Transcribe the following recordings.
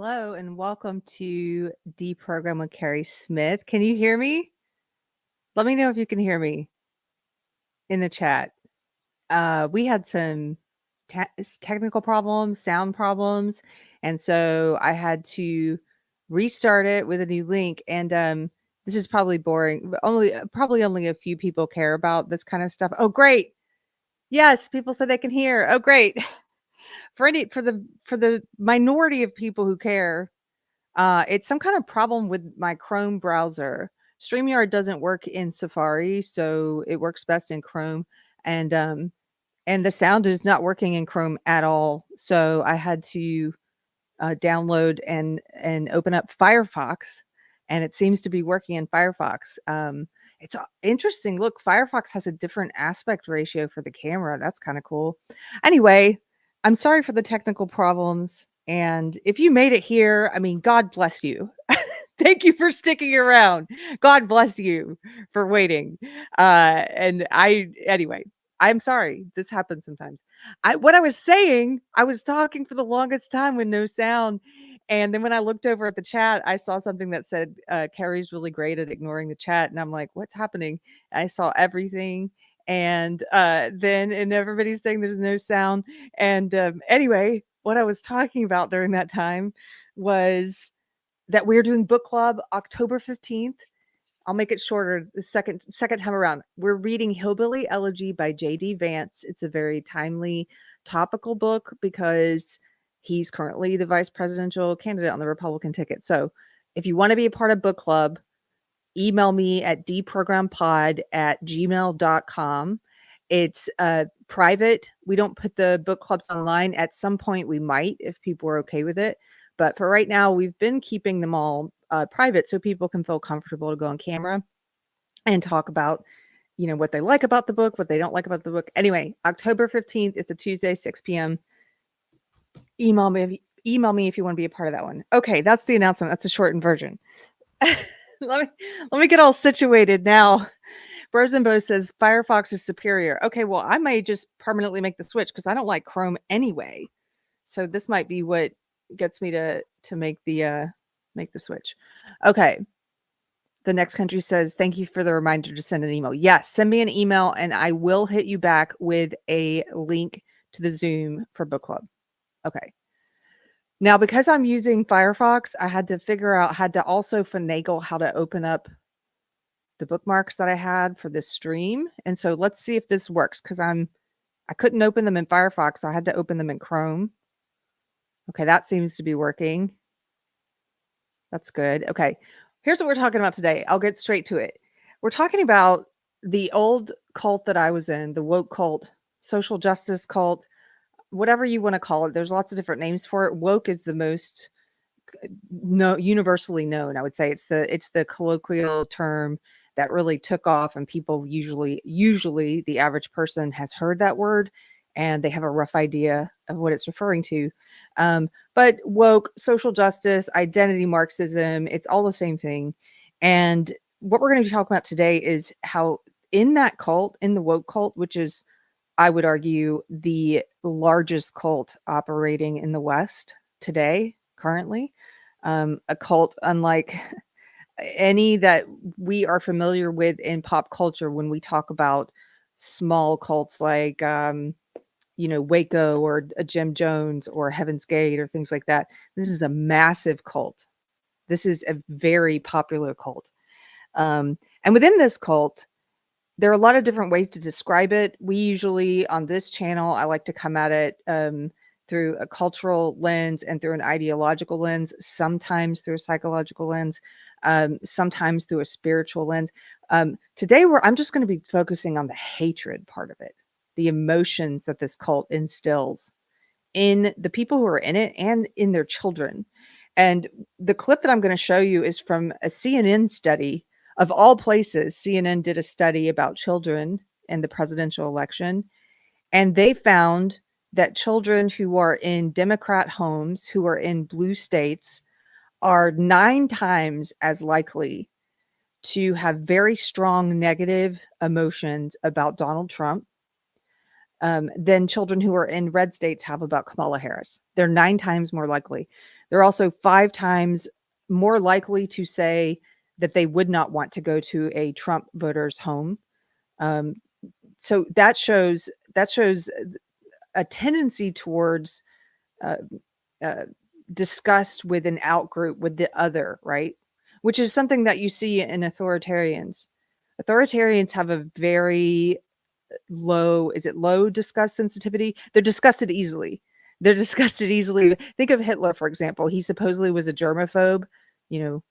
Hello and welcome to Deprogrammed with Keri Smith. Can you hear me? Let me know if you can hear me in the chat. We had some technical problems, sound problems, and so I had to restart it with a new link. And this is probably boring, but probably only a few people care about this kind of stuff. Oh, great! Yes, people said they can hear. Oh, great! for the minority of people who care. It's some kind of problem with my Chrome browser. StreamYard doesn't work in Safari, so it works best in Chrome. And the sound is not working in Chrome at all. So I had to download and open up Firefox, and it seems to be working in Firefox. It's interesting. Look, Firefox has a different aspect ratio for the camera. That's kind of cool. Anyway, I'm sorry for the technical problems. And if you made it here, I mean, God bless you. Thank you for sticking around. God bless you for waiting. Anyway, I'm sorry. This happens sometimes. What I was saying, I was talking for the longest time with no sound. And then when I looked over at the chat, I saw something that said, Keri's really great at ignoring the chat. And I'm like, what's happening? I saw everything. And then everybody's saying there's no sound. And anyway, what I was talking about during that time was that we're doing book club October 15th. I'll make it shorter the second time around. We're reading Hillbilly Elegy by J.D. Vance. It's a very timely, topical book because he's currently the vice presidential candidate on the Republican ticket. So if you want to be a part of book club, email me at deprogrammedpod@gmail.com. It's private. We don't put the book clubs online. At some point we might if people are okay with it. But for right now, we've been keeping them all private so people can feel comfortable to go on camera and talk about, what they like about the book, what they don't like about the book. Anyway, October 15th, it's a Tuesday, 6 p.m. Email me if you want to be a part of that one. Okay, that's the announcement. That's a shortened version. let me get all situated now. Brosenbo says Firefox is superior. Okay, well, I may just permanently make the switch because I don't like Chrome anyway. So this might be what gets me to make the switch. Okay. The next country says, thank you for the reminder to send an email. Yes, send me an email and I will hit you back with a link to the Zoom for book club. Okay. Now, because I'm using Firefox, I had to also finagle how to open up the bookmarks that I had for this stream. And so let's see if this works because I couldn't open them in Firefox. So I had to open them in Chrome. Okay, that seems to be working. That's good. Okay, here's what we're talking about today. I'll get straight to it. We're talking about the old cult that I was in, the woke cult, social justice cult, whatever you want to call it. There's lots of different names for it. Woke is the most universally known. I would say it's the colloquial term that really took off, and people usually the average person has heard that word and they have a rough idea of what it's referring to. But woke, social justice, identity Marxism, it's all the same thing. And what we're going to be talking about today is how in that cult, in the woke cult, which is, I would argue, the largest cult operating in the West today, currently, a cult unlike any that we are familiar with in pop culture when we talk about small cults like Waco or Jim Jones or Heaven's Gate or things like that. This is a massive cult. This is a very popular cult. And within this cult, there are a lot of different ways to describe it. We usually, on this channel, I like to come at it through a cultural lens and through an ideological lens, sometimes through a psychological lens, sometimes through a spiritual lens. Today, I'm just going to be focusing on the hatred part of it, the emotions that this cult instills in the people who are in it and in their children. And the clip that I'm going to show you is from a CNN study. Of all places, CNN did a study about children in the presidential election, and they found that children who are in Democrat homes, who are in blue states, are 9 times as likely to have very strong negative emotions about Donald Trump than children who are in red states have about Kamala Harris. They're 9 times more likely. They're also 5 times more likely to say that they would not want to go to a Trump voter's home. Um, so that shows a tendency towards uh, uh, disgust with an outgroup, with the other, right? Which is something that you see in authoritarians. Authoritarians have a very low, is it low disgust sensitivity? They're disgusted easily. They're disgusted easily. Think of Hitler, for example. He supposedly was a germaphobe, you know,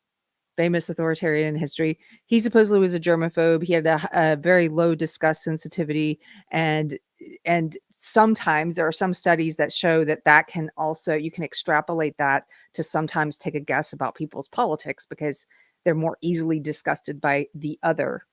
famous authoritarian history. He supposedly was a germaphobe. He had a very low disgust sensitivity, and sometimes there are some studies that show that that can also, you can extrapolate that to sometimes take a guess about people's politics because they're more easily disgusted by the other.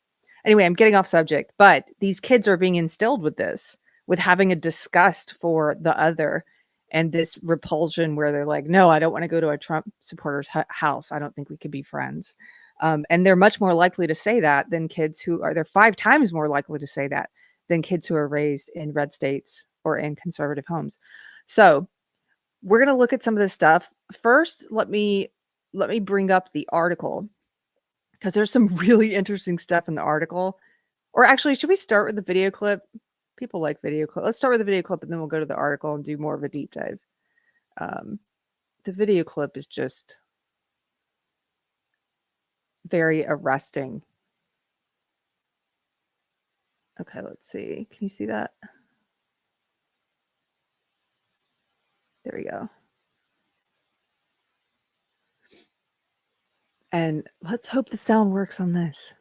Anyway, I'm getting off subject, but these kids are being instilled with this, with having a disgust for the other and this repulsion where they're like, no, I don't want to go to a Trump supporter's house. I don't think we could be friends. And they're much more likely to say that than kids who are, they're 5 times more likely to say that than kids who are raised in red states or in conservative homes. So we're going to look at some of this stuff. First, let me bring up the article because there's some really interesting stuff in the article. Or actually, should we start with the video clip? People like video clip. Let's start with the video clip and then we'll go to the article and do more of a deep dive. The video clip is just very arresting. Okay, let's see. Can you see that? There we go. And let's hope the sound works on this.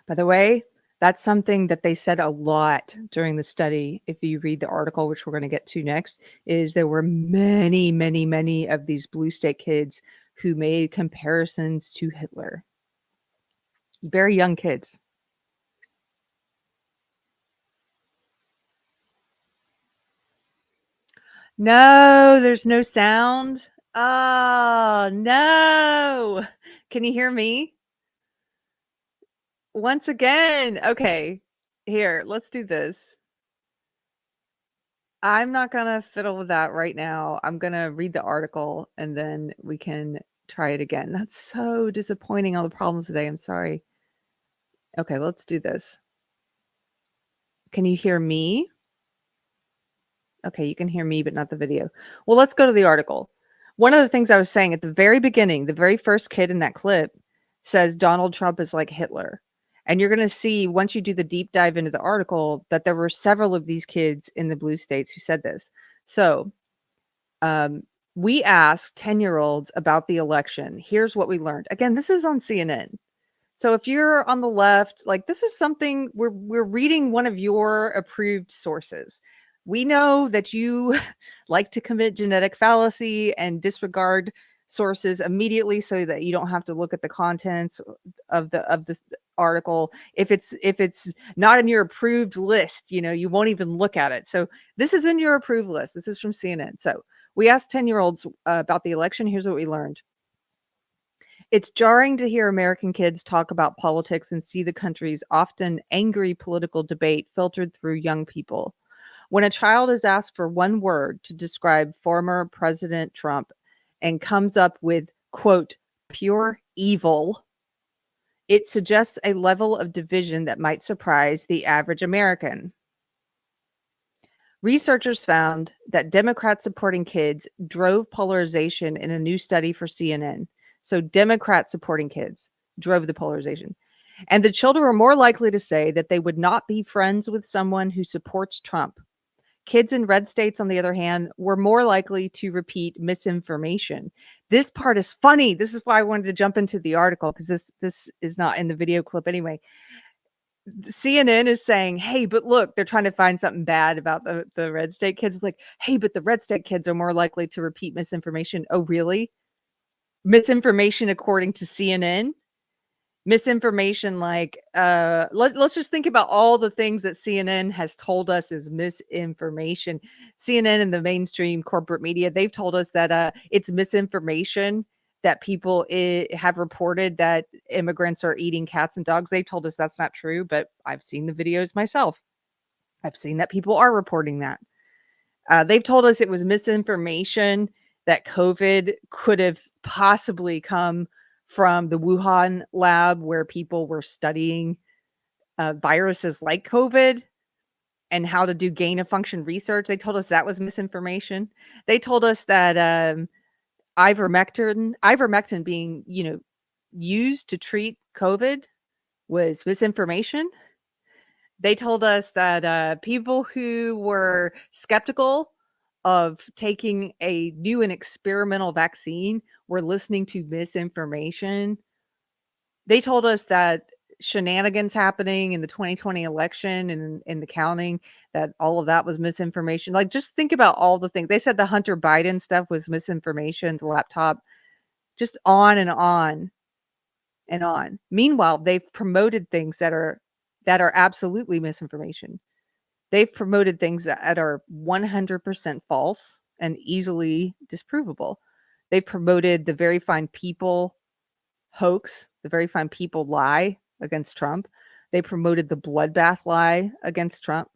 By the way, that's something that they said a lot during the study. If you read the article, which we're going to get to next, is there were many, many, many of these blue state kids who made comparisons to Hitler. Very young kids. No, there's no sound. Oh, no. Can you hear me? Once again. Okay. Here, let's do this. I'm not gonna fiddle with that right now. I'm gonna read the article and then we can try it again. That's so disappointing, all the problems today. I'm sorry. Okay, let's do this. Can you hear me? Okay, you can hear me, but not the video. Well, let's go to the article. One of the things I was saying at the very beginning, the very first kid in that clip says Donald Trump is like Hitler. And you're going to see once you do the deep dive into the article that there were several of these kids in the blue states who said this. So we asked 10-year-olds about the election. Here's what we learned. Again, this is on CNN. So if you're on the left, like this is something we're reading one of your approved sources. We know that you like to commit genetic fallacy and disregard sources immediately so that you don't have to look at the contents of this article. If it's not in your approved list, you know, you won't even look at it. So this is in your approved list. This is from CNN. So we asked 10-year-olds about the election. Here's what we learned. It's jarring to hear American kids talk about politics and see the country's often angry political debate filtered through young people. When a child is asked for one word to describe former President Trump and comes up with, quote, pure evil, it suggests a level of division that might surprise the average American. Researchers found that Democrat supporting kids drove polarization in a new study for CNN. So Democrat supporting kids drove the polarization. And the children were more likely to say that they would not be friends with someone who supports Trump. Kids in red states, on the other hand, were more likely to repeat misinformation. This part is funny. This is why I wanted to jump into the article because this is not in the video clip anyway. CNN is saying, hey, but look, they're trying to find something bad about the red state kids. Like, hey, but the red state kids are more likely to repeat misinformation. Oh, really? Misinformation according to CNN? Misinformation, like, let's just think about all the things that CNN has told us is misinformation. CNN and the mainstream corporate media, they've told us that it's misinformation that people have reported that immigrants are eating cats and dogs. They've told us that's not true, but I've seen the videos myself. I've seen that people are reporting that. They've told us it was misinformation that COVID could have possibly come from the Wuhan lab where people were studying viruses like COVID and how to do gain of function research. They told us that was misinformation. They told us that ivermectin being, used to treat COVID was misinformation. They told us that people who were skeptical of taking a new and experimental vaccine were listening to misinformation. They told us that shenanigans happening in the 2020 election and in the counting, that all of that was misinformation. Like, just think about all the things. They said the Hunter Biden stuff was misinformation, the laptop, just on and on and on. Meanwhile, they've promoted things that are absolutely misinformation. They've promoted things that are 100% false and easily disprovable. They've promoted the very fine people hoax, the very fine people lie against Trump. They promoted the bloodbath lie against Trump.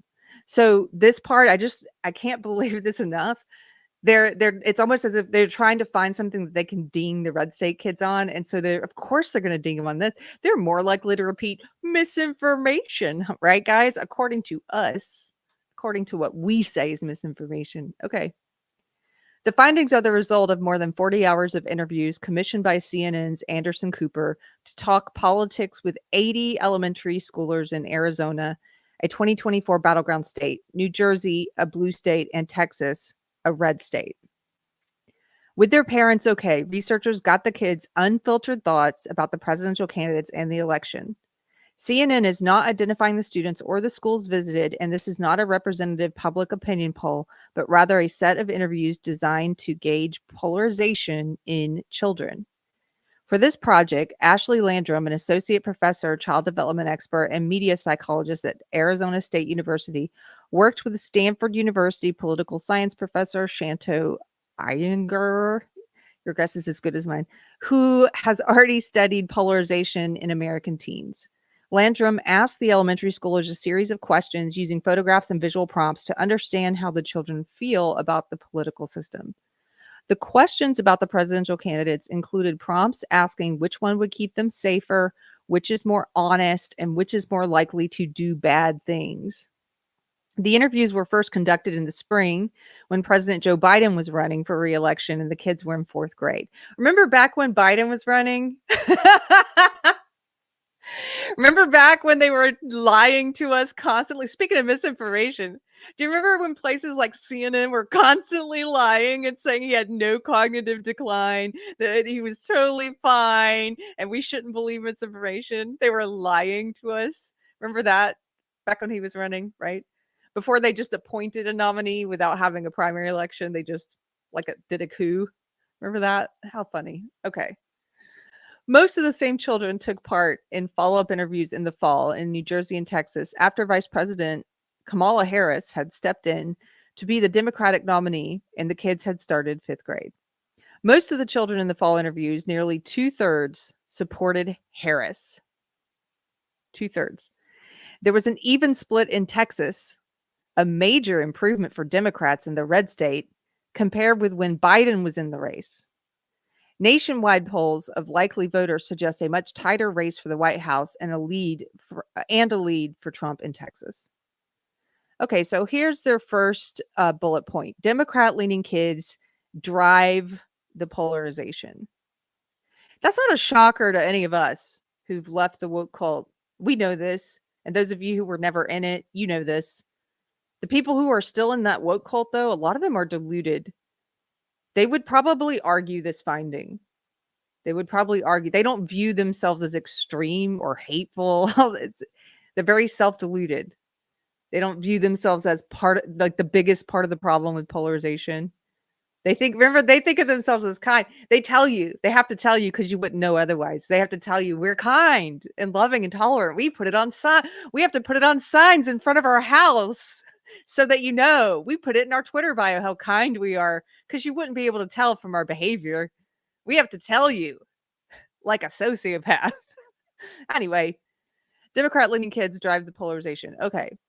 So this part, I can't believe this enough. It's almost as if they're trying to find something that they can ding the red state kids on. And so of course they're going to ding them on this. They're more likely to repeat misinformation, right, guys? According to us, according to what we say is misinformation. Okay. The findings are the result of more than 40 hours of interviews commissioned by CNN's Anderson Cooper to talk politics with 80 elementary schoolers in Arizona, a 2024 battleground state, New Jersey, a blue state, and Texas, a red state. With their parents okay, researchers got the kids' unfiltered thoughts about the presidential candidates and the election. CNN is not identifying the students or the schools visited, and this is not a representative public opinion poll, but rather a set of interviews designed to gauge polarization in children. For this project, Ashley Landrum, an associate professor, child development expert, and media psychologist at Arizona State University, worked with Stanford University political science professor Shanto Iyengar, your guess is as good as mine, who has already studied polarization in American teens. Landrum asked the elementary schoolers a series of questions using photographs and visual prompts to understand how the children feel about the political system. The questions about the presidential candidates included prompts asking which one would keep them safer, which is more honest, and which is more likely to do bad things. The interviews were first conducted in the spring when President Joe Biden was running for re-election and the kids were in 4th grade. Remember back when Biden was running? Remember back when they were lying to us constantly? Speaking of misinformation, do you remember when places like CNN were constantly lying and saying he had no cognitive decline, that he was totally fine, and we shouldn't believe misinformation? They were lying to us. Remember that? Back when he was running, right? Before they just appointed a nominee without having a primary election, they just did a coup. Remember that? How funny. Okay. Most of the same children took part in follow-up interviews in the fall in New Jersey and Texas after Vice President Kamala Harris had stepped in to be the Democratic nominee and the kids had started 5th grade. Most of the children in the fall interviews, nearly 2/3, supported Harris. 2/3. There was an even split in Texas, a major improvement for Democrats in the red state compared with when Biden was in the race. Nationwide polls of likely voters suggest a much tighter race for the White House and a lead for Trump in Texas. Okay, so here's their first bullet point. Democrat-leaning kids drive the polarization. That's not a shocker to any of us who've left the woke cult. We know this. And those of you who were never in it, you know this. The people who are still in that woke cult, though, a lot of them are deluded. They would probably argue this finding. They would probably argue they don't view themselves as extreme or hateful. They're very self-deluded. They don't view themselves as the biggest part of the problem with polarization. They think of themselves as kind. They have to tell you because you wouldn't know otherwise. They have to tell you we're kind and loving and tolerant. We have to put it on signs in front of our house so that you know. We put it in our Twitter bio how kind we are because you wouldn't be able to tell from our behavior. We have to tell you like a sociopath. Anyway, Democrat-leaning kids drive the polarization. Okay.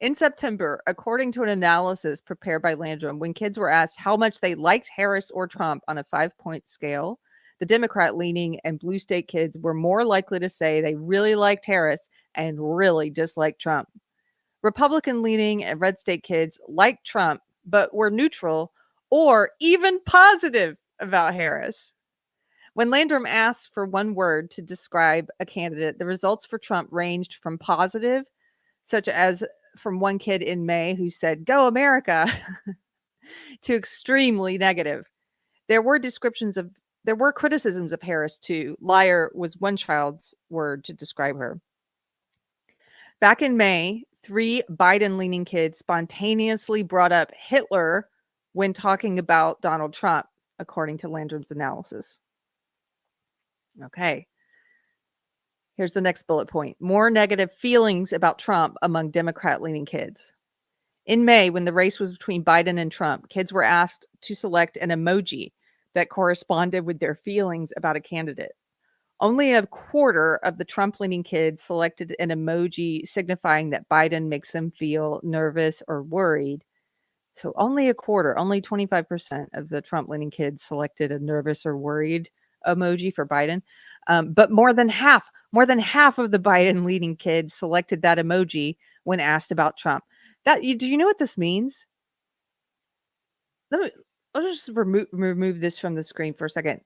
In September, according to an analysis prepared by Landrum, when kids were asked how much they liked Harris or Trump on a 5-point scale, the Democrat-leaning and blue state kids were more likely to say they really liked Harris and really disliked Trump. Republican-leaning and red state kids liked Trump, but were neutral or even positive about Harris. When Landrum asked for one word to describe a candidate, the results for Trump ranged from positive, such as from one kid in May who said, "Go America," to extremely negative. There were criticisms of Harris too. Liar was one child's word to describe her. Back in May, 3 Biden-leaning kids spontaneously brought up Hitler when talking about Donald Trump, according to Landrum's analysis. Okay. Here's the next bullet point. More negative feelings about Trump among Democrat-leaning kids. In May, when the race was between Biden and Trump, kids were asked to select an emoji that corresponded with their feelings about a candidate. Only a quarter of the Trump-leaning kids selected an emoji signifying that Biden makes them feel nervous or worried. So only a quarter, only 25% of the Trump-leaning kids selected a nervous or worried emoji for Biden. But more than half of the Biden-leaning kids selected that emoji when asked about Trump. Do you know what this means? I'll just remove this from the screen for a second.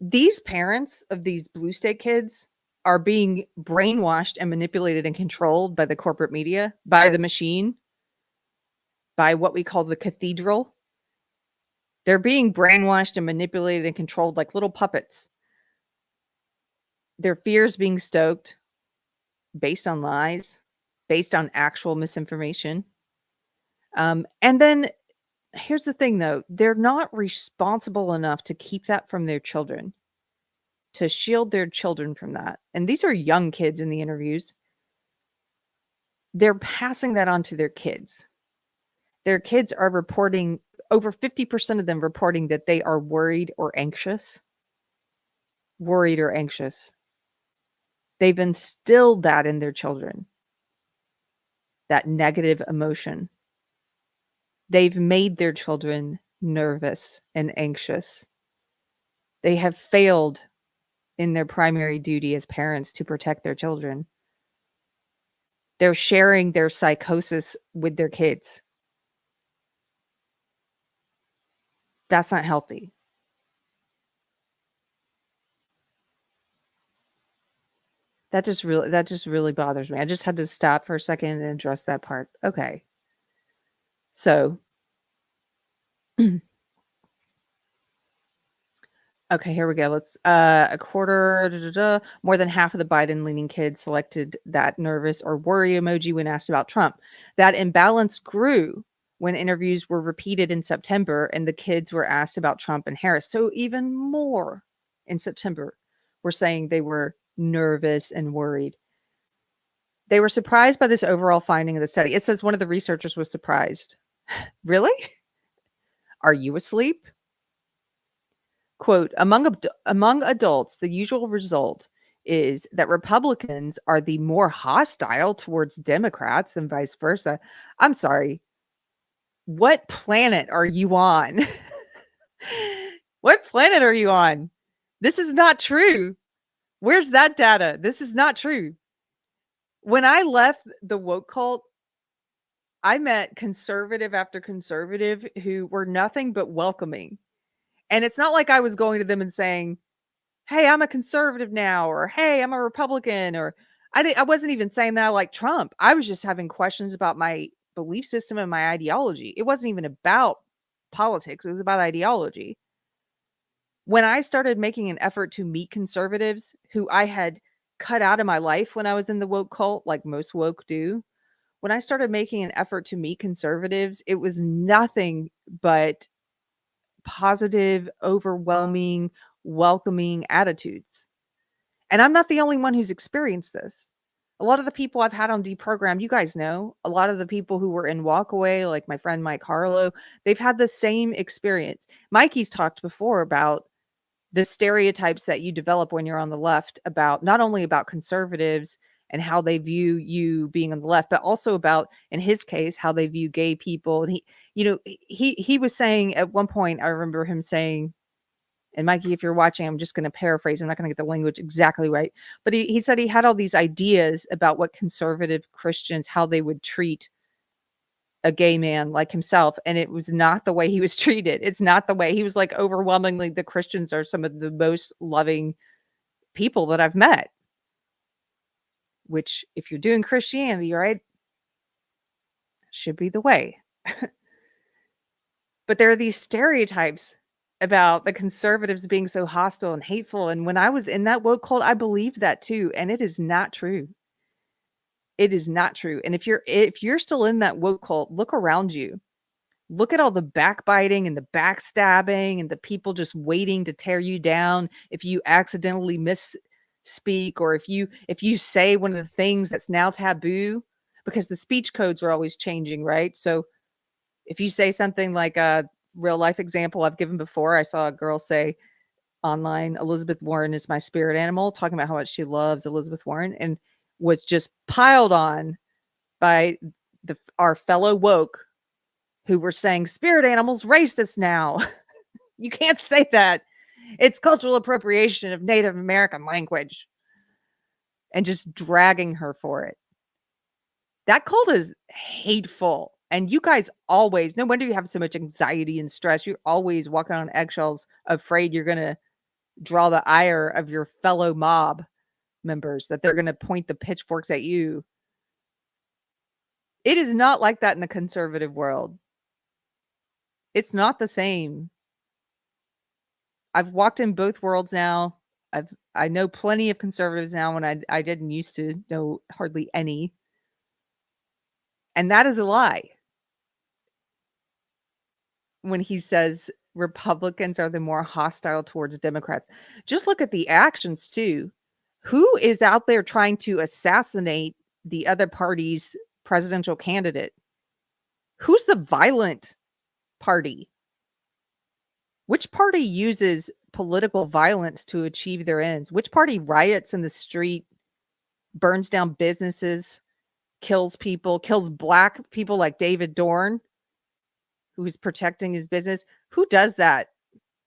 These parents of these blue state kids are being brainwashed and manipulated and controlled by the corporate media, by the machine, by what we call the cathedral. They're being brainwashed and manipulated and controlled like little puppets. Their fears being stoked based on lies, based on actual misinformation. And then here's the thing, though. They're not responsible enough to keep that from their children, to shield their children from that. And these are young kids in the interviews. They're passing that on to their kids. Their kids are reporting, over 50% of them reporting that they are worried or anxious. Worried or anxious. They've instilled that in their children, that negative emotion. They've made their children nervous and anxious. They have failed in their primary duty as parents to protect their children. They're sharing their psychosis with their kids. That's not healthy. That just really bothers me. I just had to stop for a second and address that part. Okay. So, okay, here we go. Let's a quarter, more than half of the Biden-leaning kids selected that nervous or worry emoji when asked about Trump. That imbalance grew when interviews were repeated in September and the kids were asked about Trump and Harris. So even more in September were saying they were nervous and worried. They were surprised by this overall finding of the study. It says one of the researchers was surprised. Really? Are you asleep? Quote, among adults, the usual result is that Republicans are the more hostile towards Democrats and vice versa. I'm sorry. What planet are you on? What planet are you on? This is not true. Where's that data? This is not true. When I left the woke cult, I met conservative after conservative who were nothing but welcoming. And it's not like I was going to them and saying, "Hey, I'm a conservative now," or "Hey, I'm a Republican," or I wasn't even saying that like Trump. I was just having questions about my belief system and my ideology. It wasn't even about politics. It was about ideology. When I started making an effort to meet conservatives who I had cut out of my life when I was in the woke cult, like most woke do, when I started making an effort to meet conservatives, it was nothing but positive, overwhelming, welcoming attitudes. And I'm not the only one who's experienced this. A lot of the people I've had on Deprogrammed, you guys know, a lot of the people who were in Walkaway, like my friend Mike Harlow, they've had the same experience. Mikey's talked before about the stereotypes that you develop when you're on the left, about not only about conservatives and how they view you being on the left, but also about, in his case, how they view gay people. And he was saying at one point, I remember him saying, and Mikey, if you're watching, I'm just going to paraphrase. I'm not going to get the language exactly right. But he said he had all these ideas about what conservative Christians, how they would treat a gay man like himself. And it was not the way he was treated. It's not the way he was like, overwhelmingly, the Christians are some of the most loving people that I've met. Which, if you're doing Christianity, right, should be the way. But there are these stereotypes about the conservatives being so hostile and hateful. And when I was in that woke cult, I believed that too. And it is not true. It is not true. And if you're still in that woke cult, look around you. Look at all the backbiting and the backstabbing and the people just waiting to tear you down if you accidentally misspeak, or if you say one of the things that's now taboo, because the speech codes are always changing, right? So if you say something like a real life example I've given before, I saw a girl say online, Elizabeth Warren is my spirit animal, talking about how much she loves Elizabeth Warren, and was just piled on by our fellow woke who were saying spirit animals racist now. You can't say that. It's cultural appropriation of Native American language. And just dragging her for it. That cult is hateful. And you guys always, no wonder you have so much anxiety and stress. You're always walking on eggshells, afraid you're going to draw the ire of your fellow mob members, that they're going to point the pitchforks at you. It is not like that in the conservative world. It's not the same. I've walked in both worlds now. I know plenty of conservatives now when I didn't used to know hardly any. And that is a lie. When he says Republicans are the more hostile towards Democrats. Just look at the actions too. Who is out there trying to assassinate the other party's presidential candidate? Who's the violent party? Which party uses political violence to achieve their ends? Which party riots in the street, burns down businesses, kills people, kills black people like David Dorn, who is protecting his business? Who does that?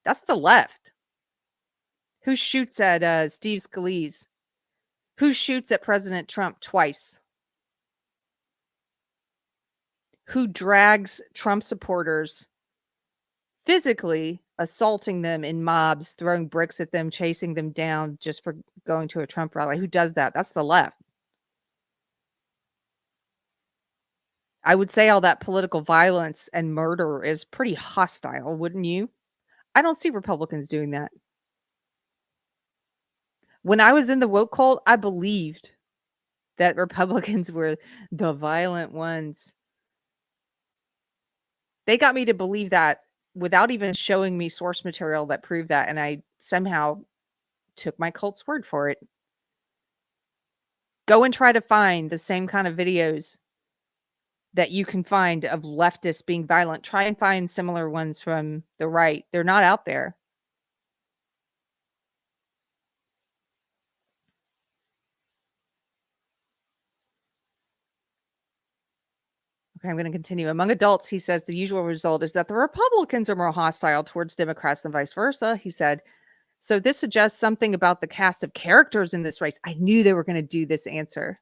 That's the left. Who shoots at Steve Scalise? Who shoots at President Trump twice? Who drags Trump supporters, physically assaulting them in mobs, throwing bricks at them, chasing them down just for going to a Trump rally? Who does that? That's the left. I would say all that political violence and murder is pretty hostile, wouldn't you? I don't see Republicans doing that. When I was in the woke cult, I believed that Republicans were the violent ones. They got me to believe that without even showing me source material that proved that, and I somehow took my cult's word for it. Go and try to find the same kind of videos that you can find of leftists being violent. Try and find similar ones from the right. They're not out there. Okay, I'm going to continue. Among adults, he says the usual result is that the Republicans are more hostile towards Democrats than vice versa. He said, so this suggests something about the cast of characters in this race. I knew they were going to do this answer.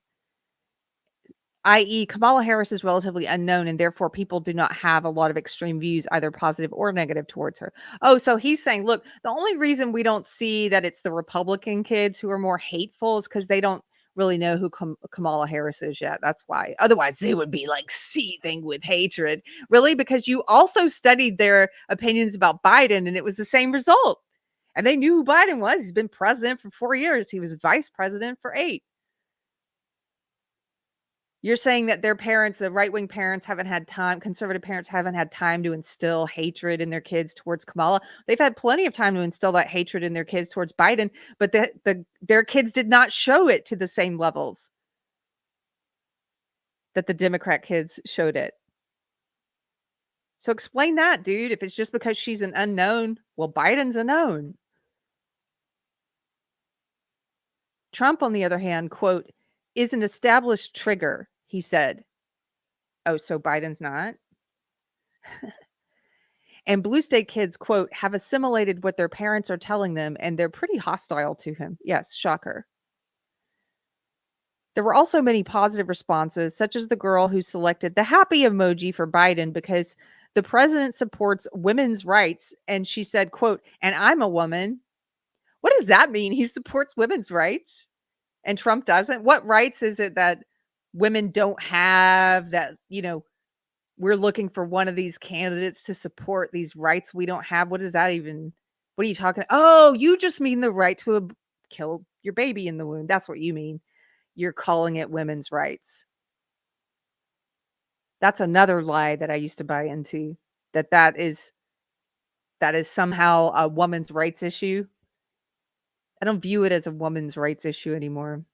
I.e., Kamala Harris is relatively unknown, and therefore people do not have a lot of extreme views, either positive or negative, towards her. Oh, so he's saying, look, the only reason we don't see that it's the Republican kids who are more hateful is because they don't really know who Kamala Harris is yet. That's why. Otherwise, they would be like seething with hatred. Really? Because you also studied their opinions about Biden, and it was the same result. And they knew who Biden was. He's been president for 4 years. He was vice president for 8. You're saying that their parents, the right-wing parents, haven't had time, conservative parents haven't had time to instill hatred in their kids towards Kamala. They've had plenty of time to instill that hatred in their kids towards Biden, but their kids did not show it to the same levels that the Democrat kids showed it. So explain that, dude. If it's just because she's an unknown, well, Biden's a known. Trump, on the other hand, quote, is an established trigger, he said. Oh, so Biden's not? And blue state kids, quote, have assimilated what their parents are telling them, and they're pretty hostile to him. Yes, shocker. There were also many positive responses, such as the girl who selected the happy emoji for Biden because the president supports women's rights. And she said, quote, and I'm a woman. What does that mean? He supports women's rights and Trump doesn't? What rights is it that women don't have that, we're looking for one of these candidates to support these rights we don't have? What is that even? What are you talking? Oh, you just mean the right to kill your baby in the womb. That's what you mean. You're calling it women's rights. That's another lie that I used to buy into, that is somehow a woman's rights issue. I don't view it as a woman's rights issue anymore.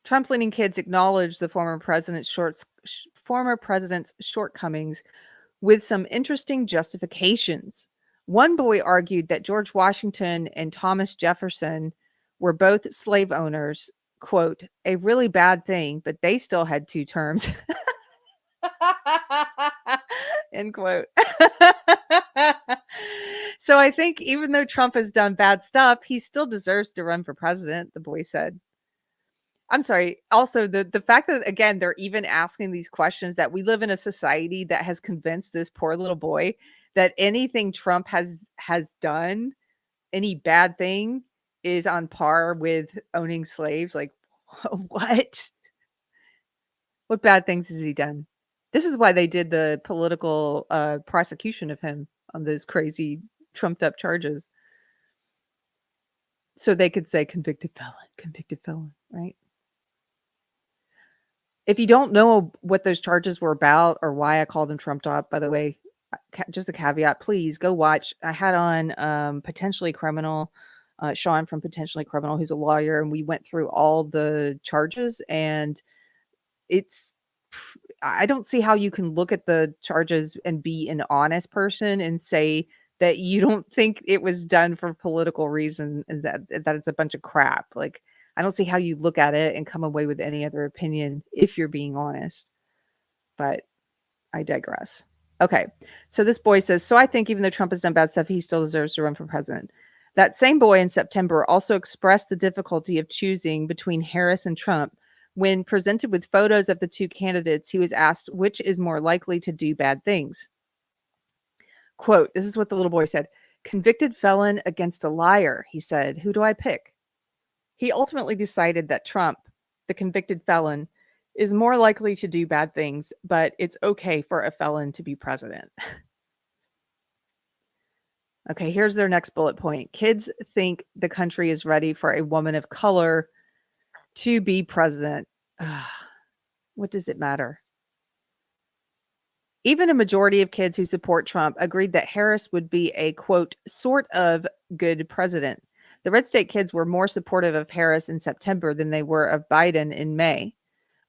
Trump-leaning kids acknowledged the former president's shortcomings with some interesting justifications. One boy argued that George Washington and Thomas Jefferson were both slave owners, quote, a really bad thing, but they still had 2 terms. End quote. So I think even though Trump has done bad stuff, he still deserves to run for president, the boy said. I'm sorry. Also, the fact that, again, they're even asking these questions, that we live in a society that has convinced this poor little boy that anything Trump has done, any bad thing, is on par with owning slaves. Like, what? What bad things has he done? This is why they did the political prosecution of him on those crazy trumped up charges. So they could say convicted felon, right? If you don't know what those charges were about or why I called them trumped up, by the way, just a caveat, please go watch. I had on Potentially Criminal, Sean from Potentially Criminal, who's a lawyer, and we went through all the charges, and I don't see how you can look at the charges and be an honest person and say that you don't think it was done for political reason, and that it's a bunch of crap. Like, I don't see how you look at it and come away with any other opinion if you're being honest. But I digress. Okay. So this boy says, so I think even though Trump has done bad stuff, he still deserves to run for president. That same boy in September also expressed the difficulty of choosing between Harris and Trump. When presented with photos of the 2 candidates, he was asked which is more likely to do bad things. Quote, this is what the little boy said. Convicted felon against a liar, he said. Who do I pick? He ultimately decided that Trump, the convicted felon, is more likely to do bad things, but it's okay for a felon to be president. Okay, here's their next bullet point. Kids think the country is ready for a woman of color to be president. What does it matter? Even a majority of kids who support Trump agreed that Harris would be a, quote, sort of good president. The red state kids were more supportive of Harris in September than they were of Biden in May.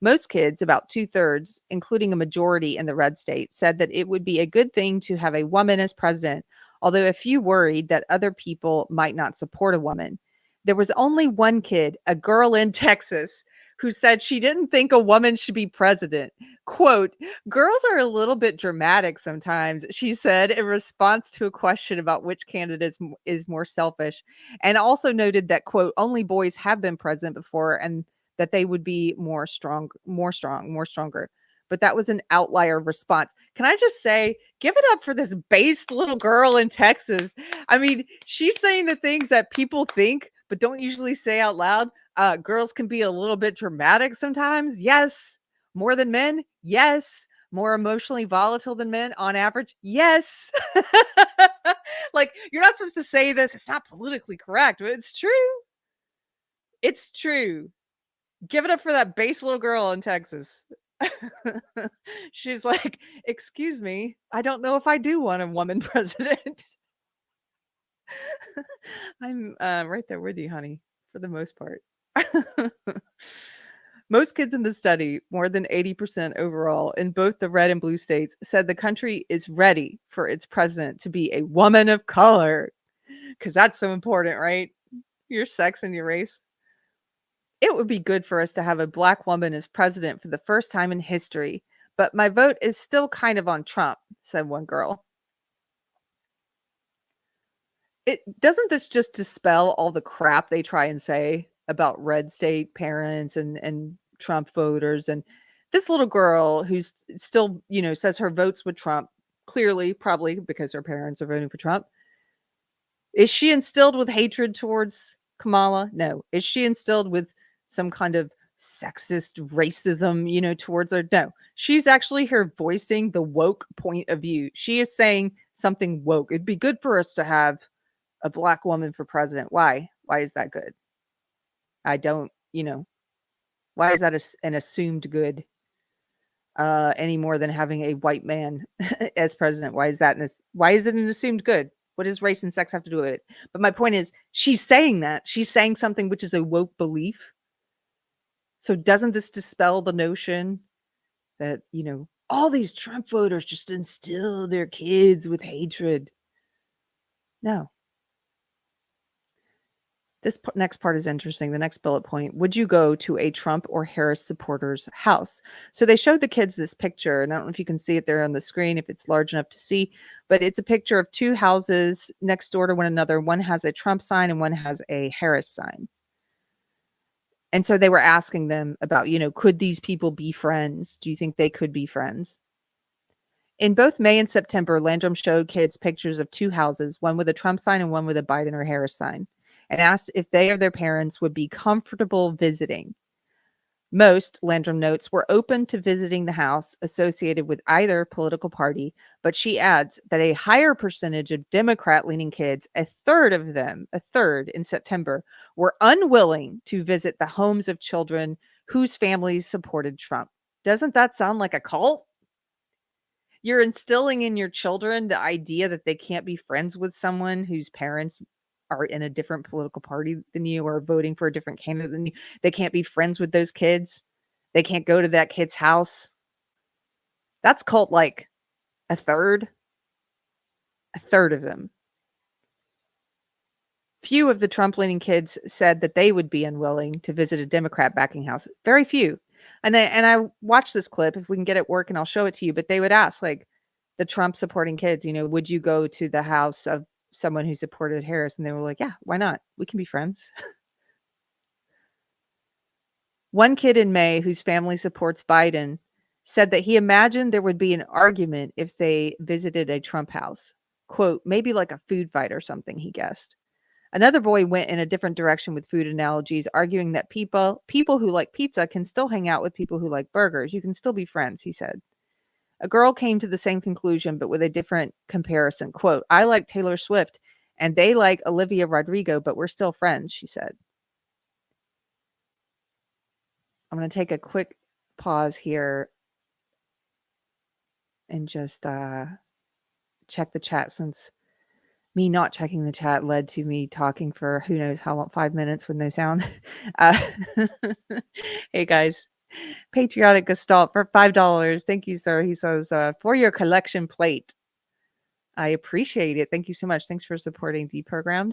Most kids, about 2/3, including a majority in the red state, said that it would be a good thing to have a woman as president, although a few worried that other people might not support a woman. There was only one kid, a girl in Texas, who said she didn't think a woman should be president. Quote, girls are a little bit dramatic sometimes, she said in response to a question about which candidate is more selfish, and also noted that, quote, only boys have been president before and that they would be more stronger. But that was an outlier response. Can I just say, give it up for this based little girl in Texas. I mean, she's saying the things that people think, but don't usually say out loud. Girls can be a little bit dramatic sometimes. Yes. More than men. Yes. More emotionally volatile than men on average. Yes. Like, you're not supposed to say this. It's not politically correct, but it's true. It's true. Give it up for that base little girl in Texas. She's like, "Excuse me, I don't know if I do want a woman president." I'm right there with you, honey, for the most part. Most kids in the study, more than 80% overall, in both the red and blue states, said the country is ready for its president to be a woman of color. Because that's so important, right? Your sex and your race. It would be good for us to have a black woman as president for the first time in history, but my vote is still kind of on Trump, said one girl. It doesn't this just dispel all the crap they try and say about red state parents and Trump voters, and this little girl who's still, says her votes with Trump, clearly probably because her parents are voting for Trump. Is she instilled with hatred towards Kamala? No. Is she instilled with some kind of sexist racism, towards her? No. She's actually here voicing the woke point of view. She is saying something woke. It'd be good for us to have a black woman for president. Why? Why is that good? I don't, why is that an assumed good any more than having a white man as president? Why is that? Why is it an assumed good? What does race and sex have to do with it? But my point is, she's saying that. She's saying something which is a woke belief. So doesn't this dispel the notion that, all these Trump voters just instill their kids with hatred? No. This next part is interesting. The next bullet point: would you go to a Trump or Harris supporter's house? So they showed the kids this picture, and I don't know if you can see it there on the screen, if it's large enough to see, but it's a picture of two houses next door to one another. One has a Trump sign and one has a Harris sign. And so they were asking them about, could these people be friends? Do you think they could be friends? In both May and September, Landrum showed kids pictures of two houses, one with a Trump sign and one with a Biden or Harris sign, and asked if they or their parents would be comfortable visiting. Most, Landrum notes, were open to visiting the house associated with either political party, but she adds that a higher percentage of Democrat-leaning kids, a third in September, were unwilling to visit the homes of children whose families supported Trump. Doesn't that sound like a cult? You're instilling in your children the idea that they can't be friends with someone whose parents are in a different political party than you or voting for a different candidate than you. They can't be friends with those kids. They can't go to that kid's house. That's cult-like. A third of them. Few of the Trump-leaning kids said that they would be unwilling to visit a Democrat backing house. Very few. And I watched this clip. If we can get it working, I'll show it to you. But they would ask, like, the Trump supporting kids, would you go to the house of someone who supported Harris? And they were like, yeah, why not? We can be friends. One kid in May whose family supports Biden said that he imagined there would be an argument if they visited a Trump house. Quote, maybe like a food fight or something, he guessed. Another boy went in a different direction with food analogies, arguing that people who like pizza can still hang out with people who like burgers. You can still be friends, he said. A girl came to the same conclusion, but with a different comparison. Quote, I like Taylor Swift, and they like Olivia Rodrigo, but we're still friends, she said. I'm going to take a quick pause here and just check the chat, since me not checking the chat led to me talking for who knows how long, 5 minutes with no sound. Hey guys, Patriotic Gestalt for $5. Thank you, sir. He says, for your collection plate. I appreciate it. Thank you so much. Thanks for supporting Deprogrammed.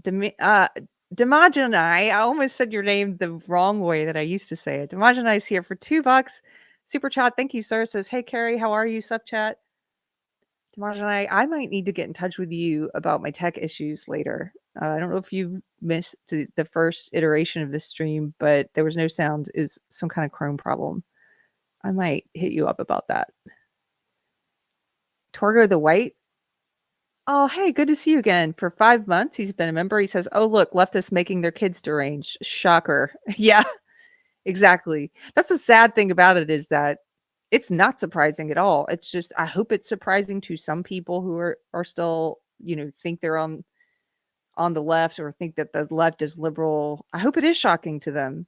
Demajanai, I almost said your name the wrong way that I used to say it. Demajanai is here for $2. Super chat. Thank you, sir. Says, hey, Keri, how are you? Sub chat. Demajanai, I might need to get in touch with you about my tech issues later. I don't know if you missed the first iteration of this stream, but there was no sound. It was some kind of Chrome problem. I might hit you up about that. Torgo the White. Oh, hey, good to see you again. For 5 months, he's been a member. He says, oh, look, leftists making their kids deranged. Shocker. Yeah, exactly. That's the sad thing about it, is that it's not surprising at all. It's just, I hope it's surprising to some people who are still, think they're on on the left or think that the left is liberal. I hope it is shocking to them.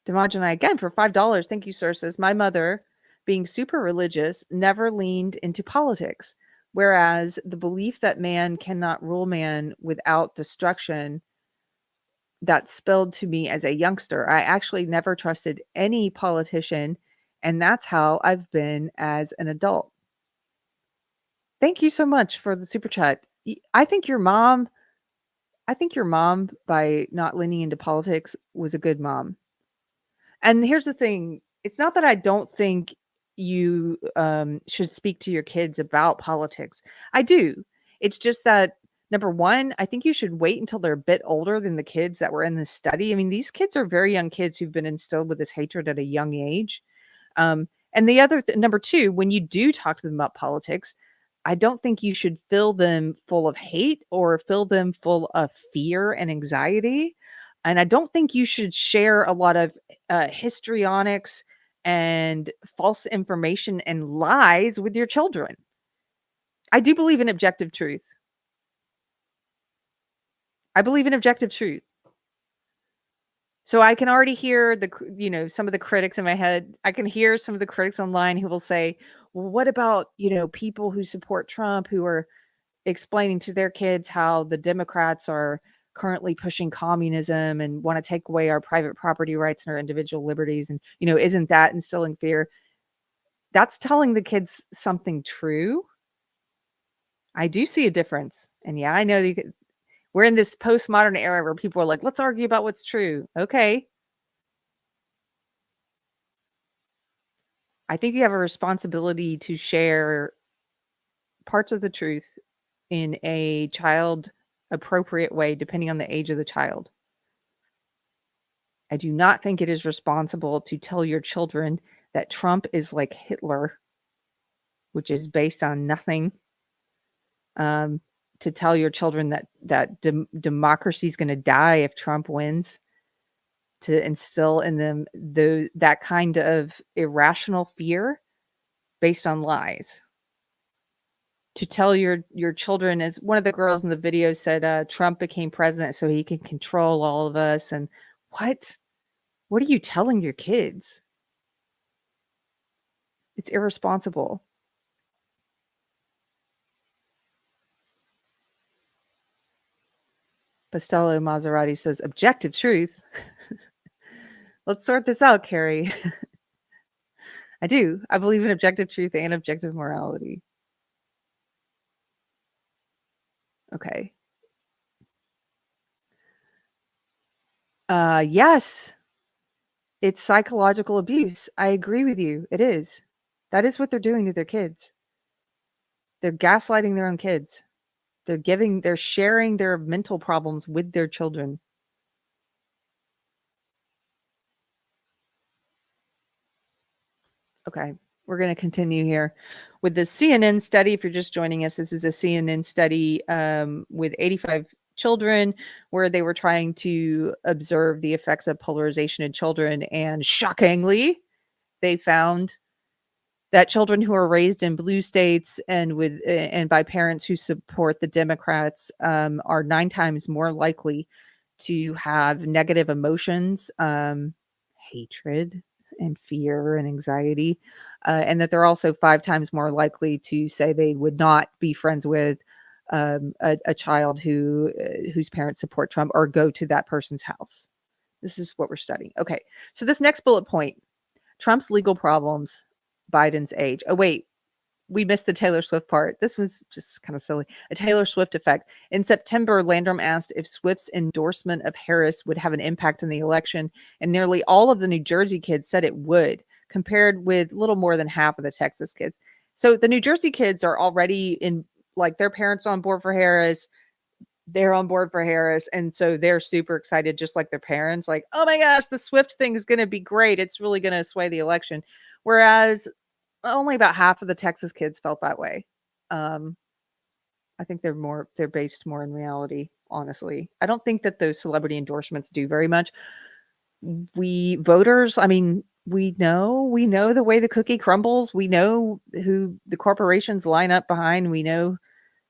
Demogeny again for $5. Thank you, sir. Says my mother, being super religious, never leaned into politics. Whereas the belief that man cannot rule man without destruction, that spilled to me as a youngster. I actually never trusted any politician, and that's how I've been as an adult. Thank you so much for the super chat. I think your mom, by not leaning into politics, was a good mom. And here's the thing, it's not that I don't think you, should speak to your kids about politics. I do. It's just that, number 1, I think you should wait until they're a bit older than the kids that were in this study. I mean, these kids are very young kids who've been instilled with this hatred at a young age. And the other number 2, when you do talk to them about politics, I don't think you should fill them full of hate or fill them full of fear and anxiety. And I don't think you should share a lot of histrionics and false information and lies with your children. I do believe in objective truth. I believe in objective truth. So I can already hear some of the critics in my head. I can hear some of the critics online who will say, well, what about, people who support Trump who are explaining to their kids how the Democrats are currently pushing communism and want to take away our private property rights and our individual liberties. And, isn't that instilling fear? That's telling the kids something true. I do see a difference. And yeah, I know we're in this postmodern era where people are like, let's argue about what's true. Okay. I think you have a responsibility to share parts of the truth in a child appropriate way, depending on the age of the child. I do not think it is responsible to tell your children that Trump is like Hitler, which is based on nothing. To tell your children that democracy is going to die if Trump wins, to instill in them that kind of irrational fear based on lies. To tell your children, as one of the girls in the video said, Trump became president so he can control all of us. And what are you telling your kids? It's irresponsible. Pastello Maserati says, objective truth. Let's sort this out, Keri. I do. I believe in objective truth and objective morality. Okay. Yes. It's psychological abuse. I agree with you. It is. That is what they're doing to their kids. They're gaslighting their own kids. They're sharing their mental problems with their children. Okay, we're going to continue here with the CNN study. If you're just joining us, this is a CNN study with 85 children where they were trying to observe the effects of polarization in children. And shockingly, they found that children who are raised in blue states and by parents who support the Democrats are 9 times more likely to have negative emotions, hatred and fear and anxiety, and that they're also 5 times more likely to say they would not be friends with a child whose parents support Trump or go to that person's house. This is what we're studying. Okay, so this next bullet point, Trump's legal problems, Biden's age. Oh, wait, we missed the Taylor Swift part. This was just kind of silly. A Taylor Swift effect. In September, Landrum asked if Swift's endorsement of Harris would have an impact in the election, and nearly all of the New Jersey kids said it would, compared with little more than half of the Texas kids. So the New Jersey kids are already in, like, their parents on board for Harris. They're on board for Harris. And so they're super excited, just like their parents, like, oh my gosh, the Swift thing is going to be great. It's really going to sway the election. Whereas only about half of the Texas kids felt that way. I think they're based more in reality, honestly. I don't think that those celebrity endorsements do very much. We voters, I mean, we know the way the cookie crumbles. We know who the corporations line up behind. We know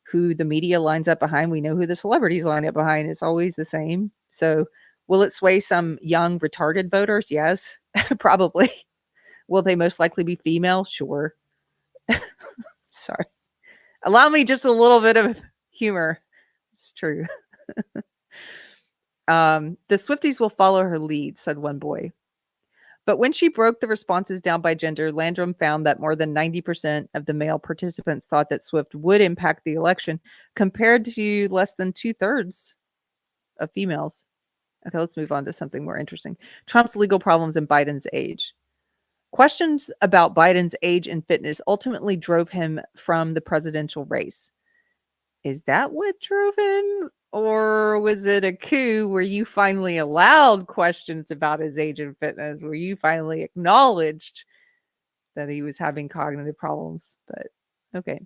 who the media lines up behind. We know who the celebrities line up behind. It's always the same. So will it sway some young retarded voters? Yes, probably. Will they most likely be female? Sure. Sorry. Allow me just a little bit of humor. It's true. The Swifties will follow her lead, said one boy. But when she broke the responses down by gender, Landrum found that more than 90% of the male participants thought that Swift would impact the election, compared to less than 2/3 of females. Okay, let's move on to something more interesting. Trump's legal problems and Biden's age. Questions about Biden's age and fitness ultimately drove him from the presidential race. Is that what drove him? Or was it a coup where you finally allowed questions about his age and fitness, where you finally acknowledged that he was having cognitive problems? But okay.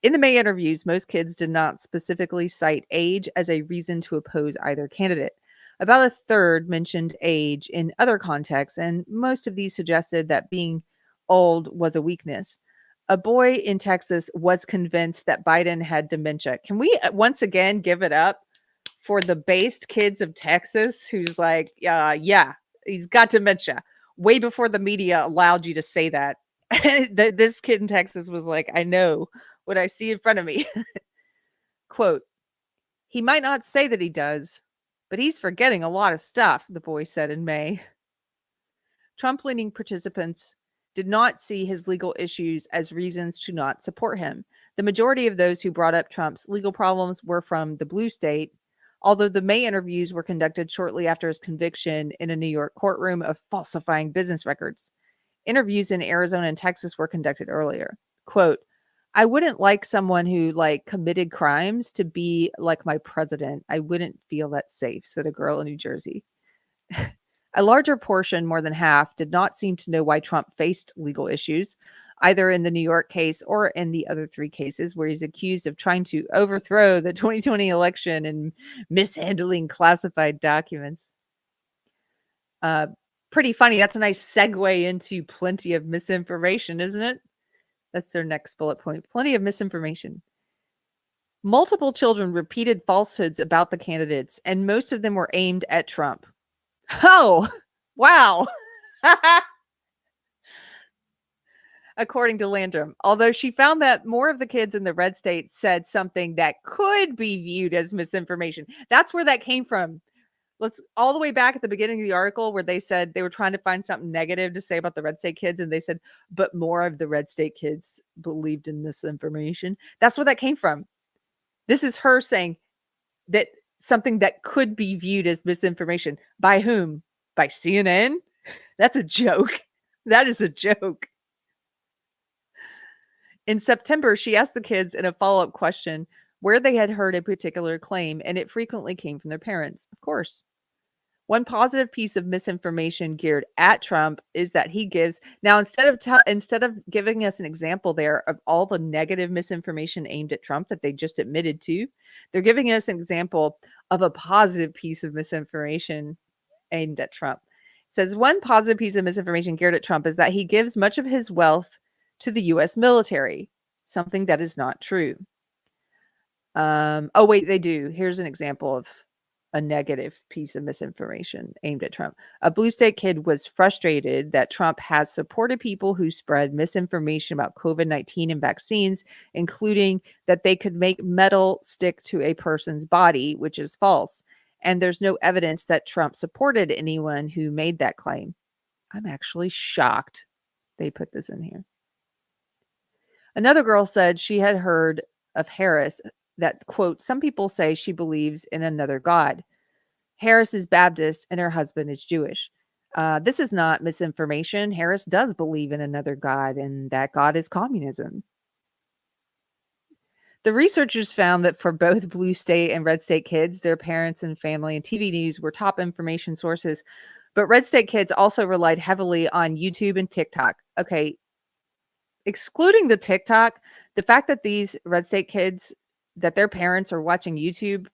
In the May interviews, most kids did not specifically cite age as a reason to oppose either candidate. About a third mentioned age in other contexts, and most of these suggested that being old was a weakness. A boy in Texas was convinced that Biden had dementia. Can we once again give it up for the based kids of Texas who's like, yeah, he's got dementia, way before the media allowed you to say that. This kid in Texas was like, I know what I see in front of me. Quote, he might not say that he does, but he's forgetting a lot of stuff, the boy said in May. Trump-leaning participants did not see his legal issues as reasons to not support him. The majority of those who brought up Trump's legal problems were from the blue state, although the May interviews were conducted shortly after his conviction in a New York courtroom of falsifying business records. Interviews in Arizona and Texas were conducted earlier. Quote, I wouldn't like someone who committed crimes to be like my president. I wouldn't feel that safe, said a girl in New Jersey. A larger portion, more than half, did not seem to know why Trump faced legal issues, either in the New York case or in the other three cases where he's accused of trying to overthrow the 2020 election and mishandling classified documents. Pretty funny. That's a nice segue into plenty of misinformation, isn't it? That's their next bullet point. Plenty of misinformation. Multiple children repeated falsehoods about the candidates, and most of them were aimed at Trump. Oh, wow. According to Landrum, although she found that more of the kids in the red state said something that could be viewed as misinformation. That's where that came from. Let's all the way back at the beginning of the article where they said they were trying to find something negative to say about the red state kids. And they said, but more of the red state kids believed in misinformation. That's where that came from. This is her saying that something that could be viewed as misinformation. By whom? By CNN? That's a joke. That is a joke. In September, she asked the kids in a follow-up question where they had heard a particular claim, and it frequently came from their parents, of course. One positive piece of misinformation geared at Trump is that he gives now instead of giving us an example there of all the negative misinformation aimed at Trump that they just admitted to, they're giving us an example of a positive piece of misinformation aimed at Trump. It says one positive piece of misinformation geared at Trump is that he gives much of his wealth to the U.S. military, something that is not true. Oh wait, they do. Here's an example of a negative piece of misinformation aimed at Trump. A blue state kid was frustrated that Trump has supported people who spread misinformation about COVID-19 and vaccines, including that they could make metal stick to a person's body, which is false. And there's no evidence that Trump supported anyone who made that claim. I'm actually shocked they put this in here. Another girl said she had heard of Harris that, quote, some people say she believes in another God. Harris is Baptist and her husband is Jewish. This is not misinformation. Harris does believe in another God, and that God is communism. The researchers found that for both blue state and red state kids, their parents and family and TV news were top information sources. But red state kids also relied heavily on YouTube and TikTok. Okay, excluding the TikTok, the fact that these red state kids, that their parents are watching YouTube,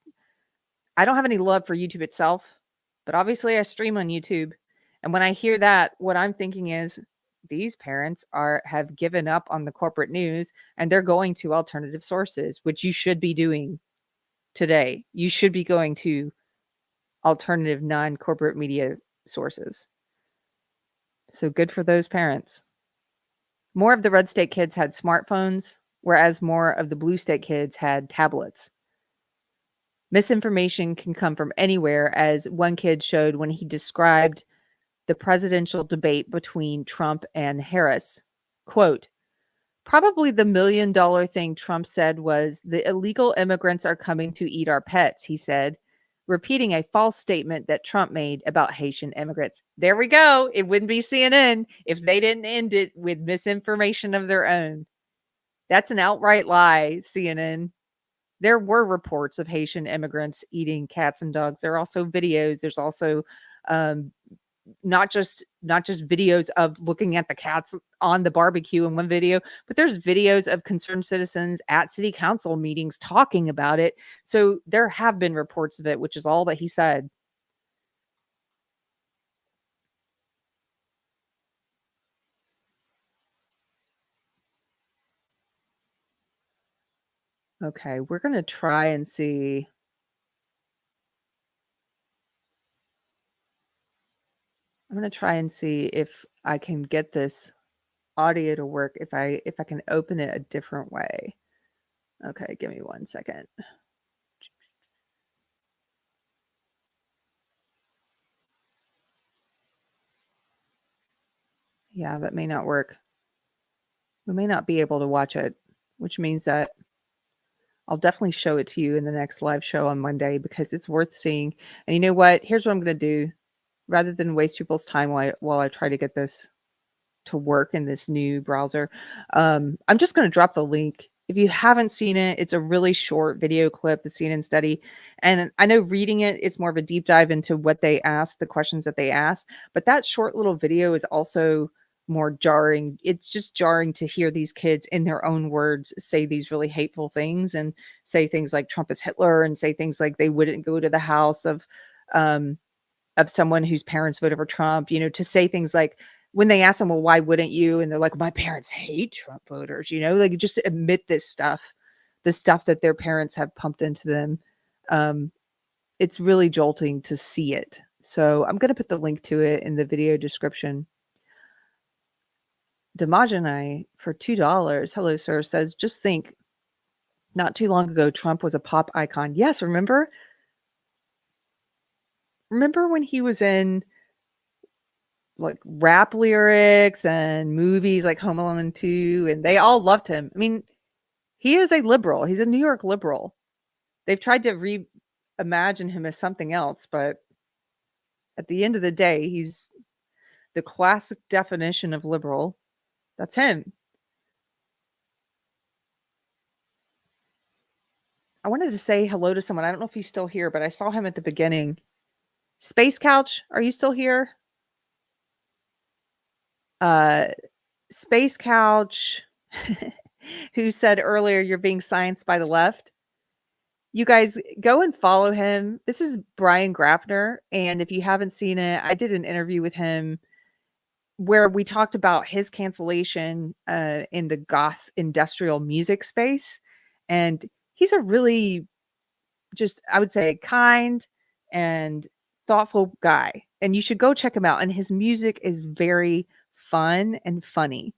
I don't have any love for YouTube itself, but obviously I stream on YouTube. And when I hear that, what I'm thinking is these parents have given up on the corporate news and they're going to alternative sources, which you should be doing today. You should be going to alternative non-corporate media sources. So good for those parents. More of the red state kids had smartphones, whereas more of the blue state kids had tablets. Misinformation can come from anywhere, as one kid showed when he described the presidential debate between Trump and Harris. Quote, "Probably the $1 million thing Trump said was the illegal immigrants are coming to eat our pets," he said, repeating a false statement that Trump made about Haitian immigrants. There we go. It wouldn't be CNN if they didn't end it with misinformation of their own. That's an outright lie, CNN. There were reports of Haitian immigrants eating cats and dogs. There are also videos. There's also um, not just videos of looking at the cats on the barbecue in one video, but there's videos of concerned citizens at city council meetings talking about it. So there have been reports of it, which is all that he said. Okay, we're going to try and see. I'm going to try and see if I can get this audio to work if I can open it a different way. Okay, give me 1 second. Yeah, that may not work. We may not be able to watch it, which means that I'll definitely show it to you in the next live show on Monday because it's worth seeing. And you know what? Here's what I'm going to do. Rather than waste people's time while I try to get this to work in this new browser, I'm just going to drop the link. If you haven't seen it, it's a really short video clip, the CNN study. And I know reading it, it's more of a deep dive into what they asked, the questions that they asked. But that short little video is also more jarring. It's just jarring to hear these kids in their own words say these really hateful things and say things like Trump is Hitler and say things like they wouldn't go to the house of someone whose parents voted for Trump, to say things like when they ask them, well, why wouldn't you? And they're like, my parents hate Trump voters, like just admit this stuff, the stuff that their parents have pumped into them. It's really jolting to see it. So I'm going to put the link to it in the video description. Demogeny for $2. Hello, sir, says, just think, not too long ago, Trump was a pop icon. Yes, remember? Remember when he was in like rap lyrics and movies like Home Alone 2, and they all loved him. I mean, he is a liberal. He's a New York liberal. They've tried to reimagine him as something else, but at the end of the day, he's the classic definition of liberal. That's him. I wanted to say hello to someone. I don't know if he's still here, but I saw him at the beginning. Space Couch, are you still here? Space Couch, who said earlier you're being scienced by the left. You guys go and follow him. This is Brian Grappner, and if you haven't seen it, I did an interview with him where we talked about his cancellation in the goth industrial music space, and he's a really just, I would say, kind and thoughtful guy, and you should go check him out. And his music is very fun and funny.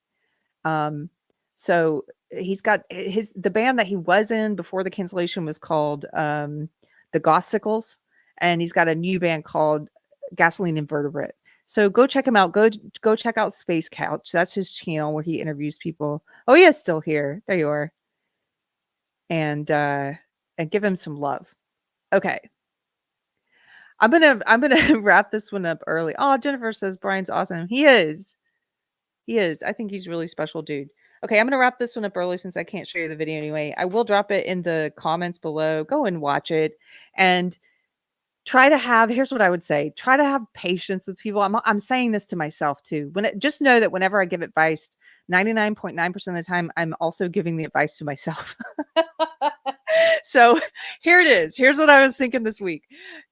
So he's got the band that he was in before the cancellation was called the Gothsicles, and he's got a new band called Gasoline Invertebrate. So go check him out. Go check out Space Couch. That's his channel where he interviews people. Oh, he is still here. There you are. And give him some love. Okay. I'm gonna wrap this one up early. Oh, Jennifer says Brian's awesome. He is. He is. I think he's a really special dude. Okay, I'm gonna wrap this one up early since I can't show you the video anyway. I will drop it in the comments below. Go and watch it, and try to have. Here's what I would say: try to have patience with people. I'm saying this to myself too. Just know that whenever I give advice, 99.9% of the time, I'm also giving the advice to myself. So here it is. Here's what I was thinking this week.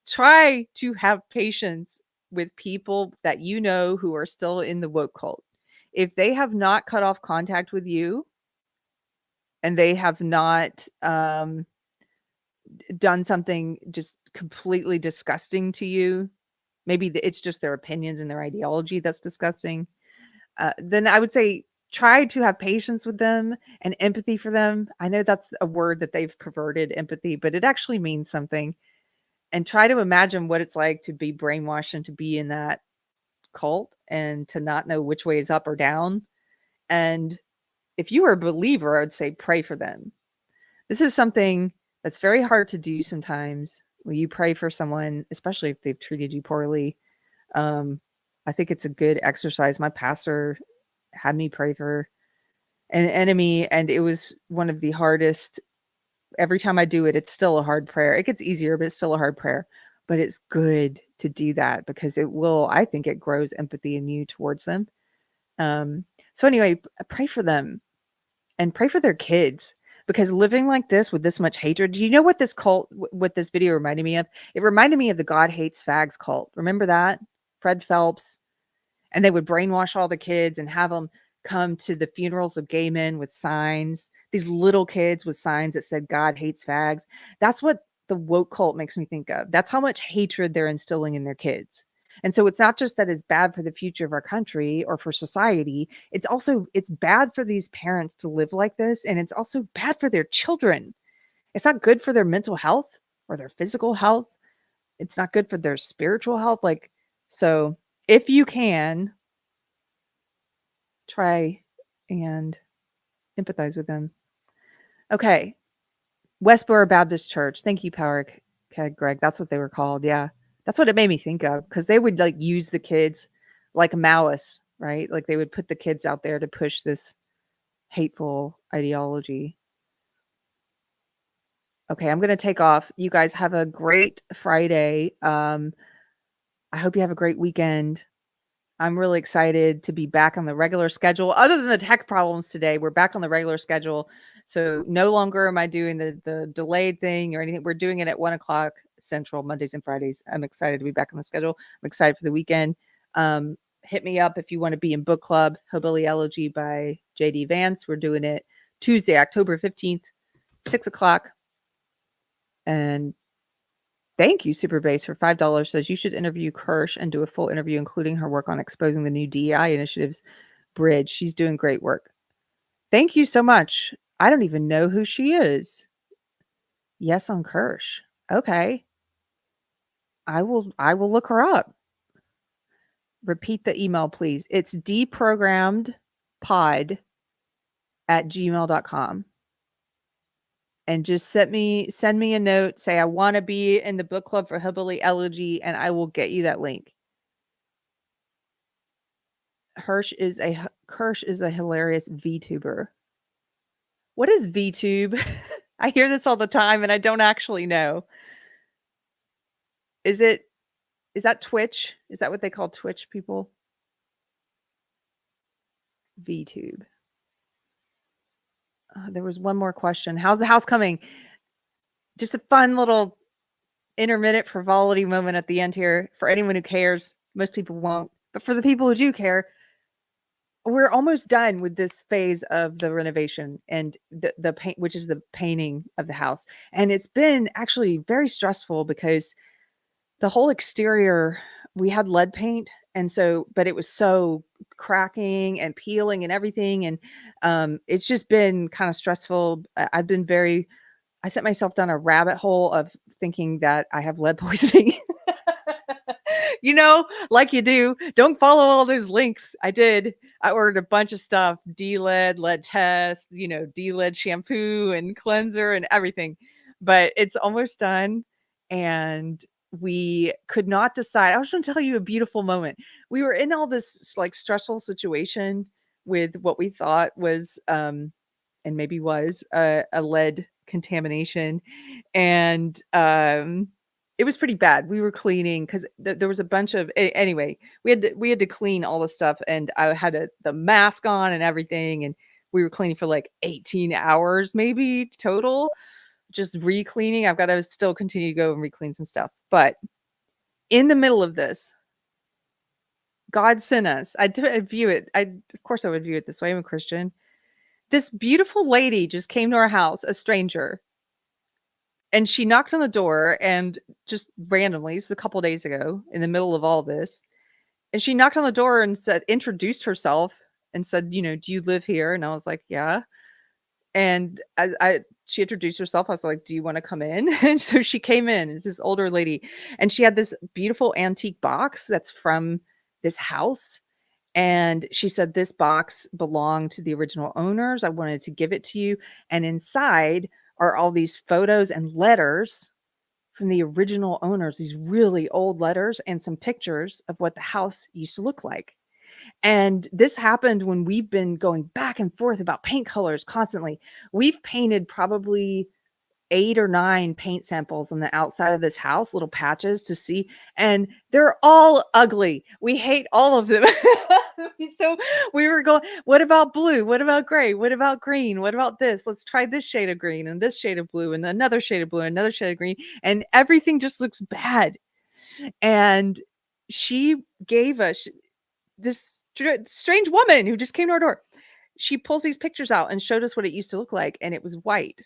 Try to have patience with people that who are still in the woke cult. if they have not cut off contact with you and they have not done something just completely disgusting to you, maybe it's just their opinions and their ideology that's disgusting, then I would say try to have patience with them and empathy for them. I know that's a word that they've perverted, empathy, but it actually means something. And try to imagine what it's like to be brainwashed and to be in that cult and to not know which way is up or down. And if you are a believer, I'd say pray for them. This is something that's very hard to do sometimes when you pray for someone, especially if they've treated you poorly. Um, I think it's a good exercise. My pastor had me pray for an enemy, and it was one of the hardest. Every time I do it, it's still a hard prayer. It gets easier, but it's still a hard prayer. But it's good to do that because I think it grows empathy in you towards them. So anyway, pray for them and pray for their kids, because living like this with this much hatred, do you know what this cult, what this video reminded me of? It reminded me of the God Hates Fags cult. Remember that? Fred Phelps. And they would brainwash all the kids and have them come to the funerals of gay men with signs, these little kids with signs that said God hates fags. That's what the woke cult makes me think of. That's how much hatred they're instilling in their kids. And so it's not just that it's bad for the future of our country or for society. It's bad for these parents to live like this. And it's also bad for their children. It's not good for their mental health or their physical health. It's not good for their spiritual health. So if you can, try and empathize with them. Okay. Westboro Baptist Church. Thank you, Power Keg Greg. That's what they were called. Yeah. That's what it made me think of, because they would use the kids like malice, right? Like they would put the kids out there to push this hateful ideology. Okay, I'm going to take off. You guys have a great Friday. I hope you have a great weekend. I'm really excited to be back on the regular schedule. Other than the tech problems today, we're back on the regular schedule. So no longer am I doing the delayed thing or anything. We're doing it at 1:00 Central, Mondays and Fridays. I'm excited to be back on the schedule. I'm excited for the weekend. Hit me up if you want to be in book club, Hillbilly Elegy by J.D. Vance. We're doing it Tuesday, October 15th, 6:00. And thank you, Superbase, for $5. Says you should interview Kirsch and do a full interview, including her work on exposing the new DEI initiatives bridge. She's doing great work. Thank you so much. I don't even know who she is. Yes, on Kirsch. Okay. I will look her up. Repeat the email, please. It's deprogrammedpod@gmail.com. And just send me a note. Say, I want to be in the book club for Hillbilly Elegy, and I will get you that link. Kirsch is a hilarious VTuber. What is VTube? I hear this all the time and I don't actually know. Is that Twitch? Is that what they call Twitch people? VTube. There was one more question. How's the house coming? Just a fun little intermittent frivolity moment at the end here for anyone who cares. Most people won't, but for the people who do care, we're almost done with this phase of the renovation and the paint, which is the painting of the house. And it's been actually very stressful because the whole exterior, we had lead paint. And so, but it was so cracking and peeling and everything. And it's just been kind of stressful. I set myself down a rabbit hole of thinking that I have lead poisoning. Like you do. Don't follow all those links. I did. I ordered a bunch of stuff, D-lead, lead test, D-lead shampoo and cleanser and everything. But it's almost done. And we could not decide. I was going to tell you a beautiful moment. We were in all this stressful situation with what we thought was, and maybe was a lead contamination. And, it was pretty bad. We were cleaning because there was a bunch of anyway. We had to clean all the stuff, and I had the mask on and everything, and we were cleaning for 18 hours maybe total, just re-cleaning. I've got to still continue to go and re-clean some stuff, but in the middle of this, God sent us. I view it. Of course, I would view it this way. I'm a Christian. This beautiful lady just came to our house, a stranger, and she knocked on the door and just randomly, this was a couple days ago, in the middle of all this, and she knocked on the door and introduced herself and said, "Do you live here?" And I was like, "Yeah." And she introduced herself. I was like, "Do you want to come in?" And so she came in. It's this older lady, and she had this beautiful antique box that's from this house. And she said, "This box belonged to the original owners. I wanted to give it to you. And inside are all these photos and letters from the original owners, these really old letters and some pictures of what the house used to look like." And this happened when we've been going back and forth about paint colors constantly. We've painted probably 8 or 9 paint samples on the outside of this house, little patches to see, and they're all ugly. We hate all of them. So we were going, what about blue? What about gray? What about green? What about this? Let's try this shade of green and this shade of blue and another shade of blue and another shade of green. And everything just looks bad. And she gave us this strange woman who just came to our door. She pulls these pictures out and showed us what it used to look like. And it was white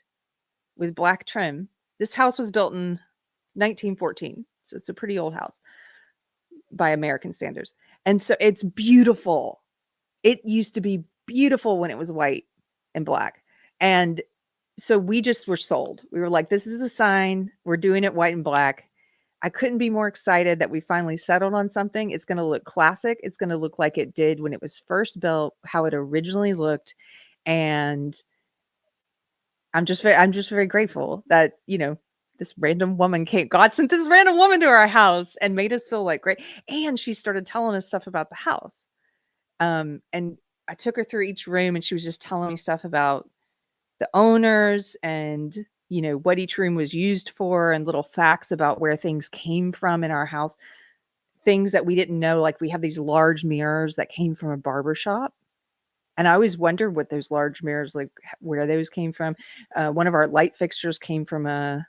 with black trim. This house was built in 1914. So it's a pretty old house by American standards. And so it's beautiful. It used to be beautiful when it was white and black. And so we just were sold. We were like, this is a sign. We're doing it white and black. I couldn't be more excited that we finally settled on something. It's going to look classic. It's going to look like it did when it was first built, how it originally looked. And I'm just very grateful that, this random woman God sent this random woman to our house and made us feel like great. And she started telling us stuff about the house. And I took her through each room and she was just telling me stuff about the owners and, what each room was used for and little facts about where things came from in our house. Things that we didn't know, like we have these large mirrors that came from a barber shop. And I always wondered what those large mirrors, like where those came from. One of our light fixtures came from a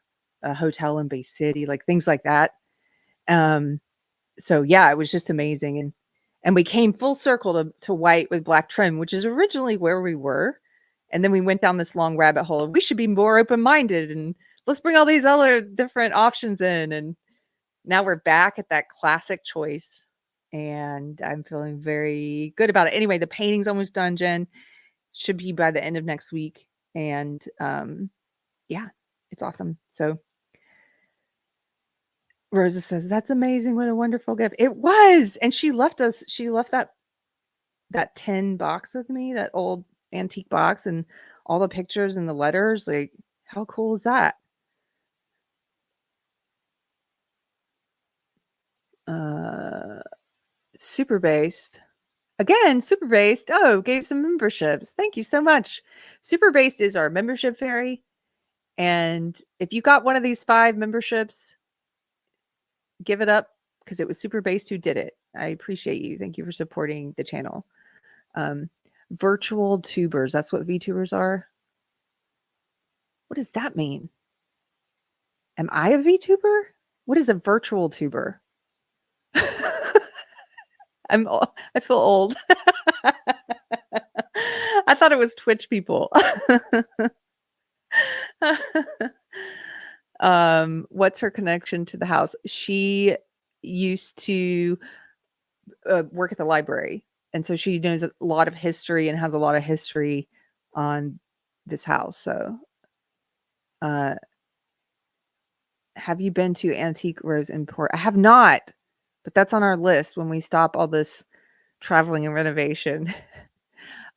hotel in Bay City, like things like that. So yeah, it was just amazing. And we came full circle to white with black trim, which is originally where we were. And then we went down this long rabbit hole. We should be more open-minded and let's bring all these other different options in. And now we're back at that classic choice. And I'm feeling very good about it. Anyway, the painting's almost done, Jen. Should be by the end of next week. And yeah, it's awesome. So Rosa says, that's amazing. What a wonderful gift. It was. And she left that tin box with me, that old antique box, and all the pictures and the letters. Like, how cool is that? Super based. Again, super based. Oh, gave some memberships. Thank you so much. Super based is our membership fairy. And if you got one of these 5 memberships, give it up because it was super based who did it. I appreciate you. Thank you for supporting the channel. Virtual tubers. That's what VTubers are. What does that mean? Am I a VTuber? What is a virtual tuber? I feel old. I thought it was Twitch people. What's her connection to the house? She used to work at the library, and so she knows a lot of history and has a lot of history on this house. So, have you been to Antique Rose Import? I have not, but that's on our list when we stop all this traveling and renovation.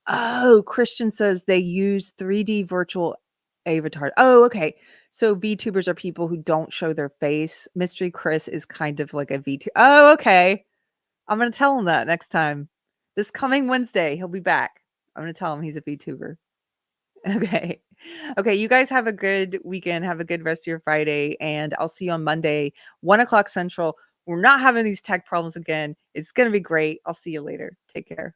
Oh, Christian says they use 3D virtual avatar. Oh, okay. So VTubers are people who don't show their face. Mystery Chris is kind of like a VTuber. Oh, okay. I'm going to tell him that next time. This coming Wednesday, he'll be back. I'm going to tell him he's a VTuber. Okay. Okay. You guys have a good weekend. Have a good rest of your Friday. And I'll see you on Monday, 1:00 Central. We're not having these tech problems again. It's going to be great. I'll see you later. Take care.